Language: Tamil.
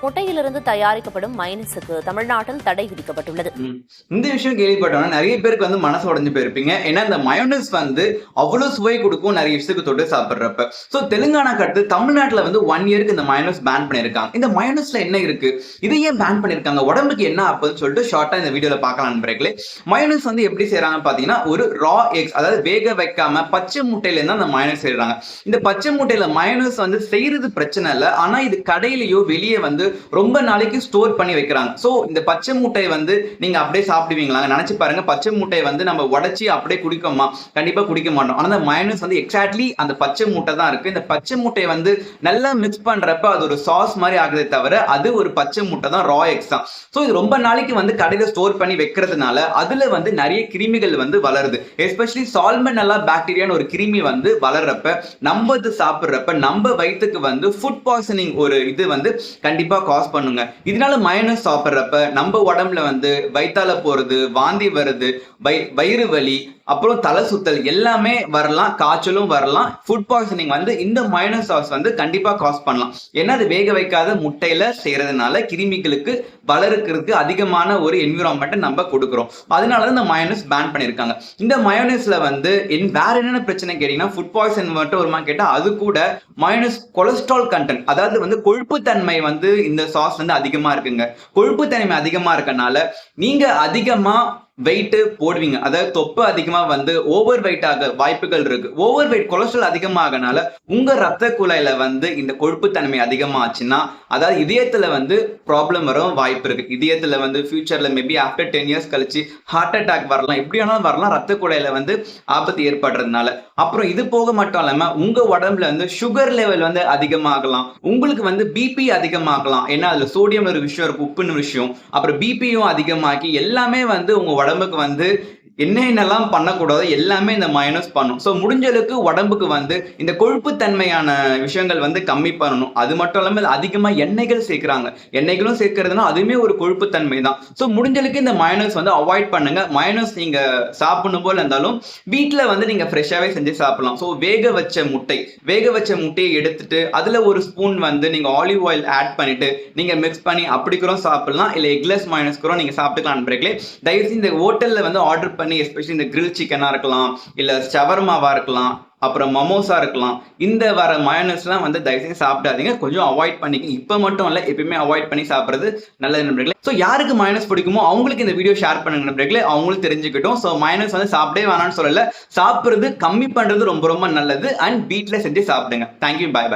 முட்டையிலிருந்து தயாரிக்கப்படும் மைனஸுக்கு தமிழ்நாட்டில் தடை விதிக்கப்பட்டுள்ளது. இந்த விஷயம் கேள்விப்பட்டோம்னா நிறைய பேருக்கு வந்து மனசு உடைஞ்சு போயிருப்பீங்க. ஏன்னா இந்த மயோனஸ் வந்து அவ்வளவு சுவை கொடுக்கும் நிறைய விஷயத்துக்கு தொட்டு சாப்பிடுறப்ப. சோ தெலுங்கானாக்கு அடுத்து தமிழ்நாட்டுல வந்து 1 இயருக்கு இந்த மயோனஸ் பேன் பண்ணிருக்காங்க. இந்த மயோனஸ்ல என்ன இருக்கு, இதை ஏன் பேன் பண்ணிருக்காங்க, உடம்புக்கு என்ன ஆகுதுன்னு சொல்லிட்டு ஷார்ட்டா இந்த வீடியோல பார்க்கலாம் நண்பர்களே. மயோனஸ் வந்து எப்படி செய்யறாங்கன்னு பாத்தீங்கன்னா, ஒரு ரா எக்ஸ், அதாவது வேக வைக்காம பச்சை முட்டையில இருந்து அந்த மயோனஸ் செய்யறாங்க. இந்த பச்சை முட்டையில மயோனஸ் வந்து செய்யறது பிரச்சனை இல்லை, ஆனா இது கடையிலயோ வெளியே வந்து ரொம்ப நாளைக்கு ஸ்டோர் பண்ணி வைக்கிறாங்க. சோ இந்த பச்சை முட்டையை வந்து நீங்க அப்படியே சாப்பிடுவீங்களா நினைச்சு பாருங்க. பச்சை முட்டையை வந்து நம்ம உடைச்சி அப்படியே குடிக்கோமா? கண்டிப்பா குடிக்க மாட்டோம். ஆனா அந்த மயோனஸ் வந்து எக்ஸாக்ட்லி அந்த பச்சை முட்டை தான் இருக்கு. இந்த பச்சை முட்டையை வந்து நல்லா மிக்ஸ் பண்றப்ப அது ஒரு சாஸ் மாதிரி ஆகுதே தவிர அது ஒரு பச்சை முட்டை தான், ரா எக்ஸ் தான். சோ இது ரொம்ப நாளைக்கு வந்து கடையில ஸ்டோர் பண்ணி வைக்கிறதுனால அதுல வந்து நிறைய கிருமிகள் வந்து வளருது. எஸ்பெஷலி சால்மனெல்லா பாக்டீரியான்னு ஒரு கிருமி வந்து வளர்றப்ப நம்ம இது சாப்பிடுறப்ப நம்ம வயிற்றுக்கு வந்து ஃபுட் பாய்சனிங் ஒரு இது வந்து கண்டிப்பா காஸ் பண்ணுங்க. இதனால மயோனஸ் சாப்பிடுறப்ப நம்ம உடம்புல வந்து வயித்தால போறது, வாந்தி வருது, வயிறு வலி, அப்புறம் தலை சுத்தல் எல்லாமே வரலாம், காய்ச்சலும் வரலாம். ஃபுட் பாய்சனிங் வந்து இந்த மயோனஸ் சாஸ் வந்து கண்டிப்பா காஸ் பண்ணலாம். ஏன்னா அது வேக வைக்காத முட்டையில செய்யறதுனால கிருமிகளுக்கு வளர்க்கிறதுக்கு அதிகமான ஒரு என்விரான்மெண்ட் நம்ம கொடுக்குறோம். அதனாலதான் இந்த மயோனஸ் பேன் பண்ணிருக்காங்க. இந்த மயோனஸ்ல வந்து வேற என்னென்ன பிரச்சனை கேட்டீங்கன்னா, ஃபுட் பாய்சன் மட்டும் வருமா கேட்டா அது கூட மயோனஸ் கொலஸ்ட்ரால் கண்டென்ட், அதாவது வந்து கொழுப்பு தன்மை வந்து இந்த சாஸ் வந்து அதிகமா இருக்குங்க. கொழுப்பு தன்மை அதிகமா இருக்கனால நீங்க அதிகமா வெயிட் போடுவீங்க, அதாவது தொப்பை அதிகமா வந்து ஓவர் வெயிட் ஆக வாய்ப்புகள் இருக்கு. ஓவர் வெயிட் கொலஸ்ட்ரால் அதிகமாகனால உங்க ரத்த குழாயில வந்து இந்த கொழுப்பு தன்மை அதிகமாச்சுன்னா, அதாவது இதயத்துல வந்து ப்ராப்ளம் வர வாய்ப்பு இருக்கு. இதயத்துல வந்து ஃபியூச்சர்ல மேபி ஆஃப்டர் 10 இயர்ஸ் கழிச்சு ஹார்ட் அட்டாக் வரலாம், எப்படி வேணாலும் வரலாம், ரத்த குழாயில வந்து ஆபத்து ஏற்படுறதுனால. அப்புறம் இது போக மட்டும் இல்லாம உங்க உடம்புல வந்து சுகர் லெவல் வந்து அதிகமாகலாம், உங்களுக்கு வந்து பிபி அதிகமாகலாம். ஏன்னா அதுல சோடியம் ஒரு விஷயம் இருக்கு, உப்புன்னு விஷயம், அப்புறம் பிபியும் அதிகமாக்கி எல்லாமே வந்து உங்க உடம்புக்கு வந்து என்னென்னலாம் பண்ணக்கூடாது எல்லாமே இந்த மயோனஸ் பண்ணும். ஸோ முடிஞ்ச அளவுக்கு உடம்புக்கு வந்து இந்த கொழுப்பு தன்மையான விஷயங்கள் வந்து கம்மி பண்ணணும். அது மட்டும் இல்லாமல் அதிகமாக எண்ணெய்கள் சேர்க்கிறாங்க. எண்ணெய்களும் சேர்க்கறதுனா அதுவுமே ஒரு கொழுப்பு தன்மை தான். ஸோ முடிஞ்ச அளவுக்கு இந்த மயோனஸ் வந்து அவாய்ட் பண்ணுங்க. மயோனஸ் நீங்க சாப்பிடணும் போல இருந்தாலும் வீட்டில் வந்து நீங்க ஃப்ரெஷ்ஷாகவே செஞ்சு சாப்பிடலாம். ஸோ வேக வச்ச முட்டையை எடுத்துட்டு அதுல ஒரு ஸ்பூன் வந்து நீங்க ஆலிவ் ஆயில் ஆட் பண்ணிட்டு நீங்க மிக்ஸ் பண்ணி அப்படி கூட சாப்பிடலாம். இல்லை எக்லெஸ் மயோனஸ் கூட நீங்க சாப்பிட்டுக்கலாம் நண்பர்களே. தயவுசெய்து இந்த ஹோட்டல்ல வந்து ஆர்டர் பண்ணி எஸ்பெஷலி இந்த கிரில் சிக்கனா இருக்கலாம், இல்ல ஷவர்மாவா இருக்கலாம், அப்புறம் மமோசா இருக்கலாம், இந்த வர மயோனஸ்லாம் வந்து தயவுசெய்து சாப்பிடாதீங்க, கொஞ்சம் அவாய்ட் பண்ணிக்க. இப்ப மட்டும் இல்ல, எப்பயுமே அவாய்ட் பண்ணி சாப்பிடுறது நல்லது நண்பர்களே. ஸோ யாருக்கு மயோனஸ் பிடிக்குமோ அவங்களுக்கு இந்த வீடியோ ஷேர் பண்ணுங்க நண்பர்களே, அவங்களும் தெரிஞ்சுக்கிட்டோம். ஸோ மயோனஸ் வந்து சாப்பிடவே வேணாம்னு சொல்லல, சாப்பிடுறது கம்மி பண்றது ரொம்ப ரொம்ப நல்லது. அண்ட் வீட்டில் செஞ்சு சாப்பிடுங்க. தேங்க்யூ, பாய் பாய்.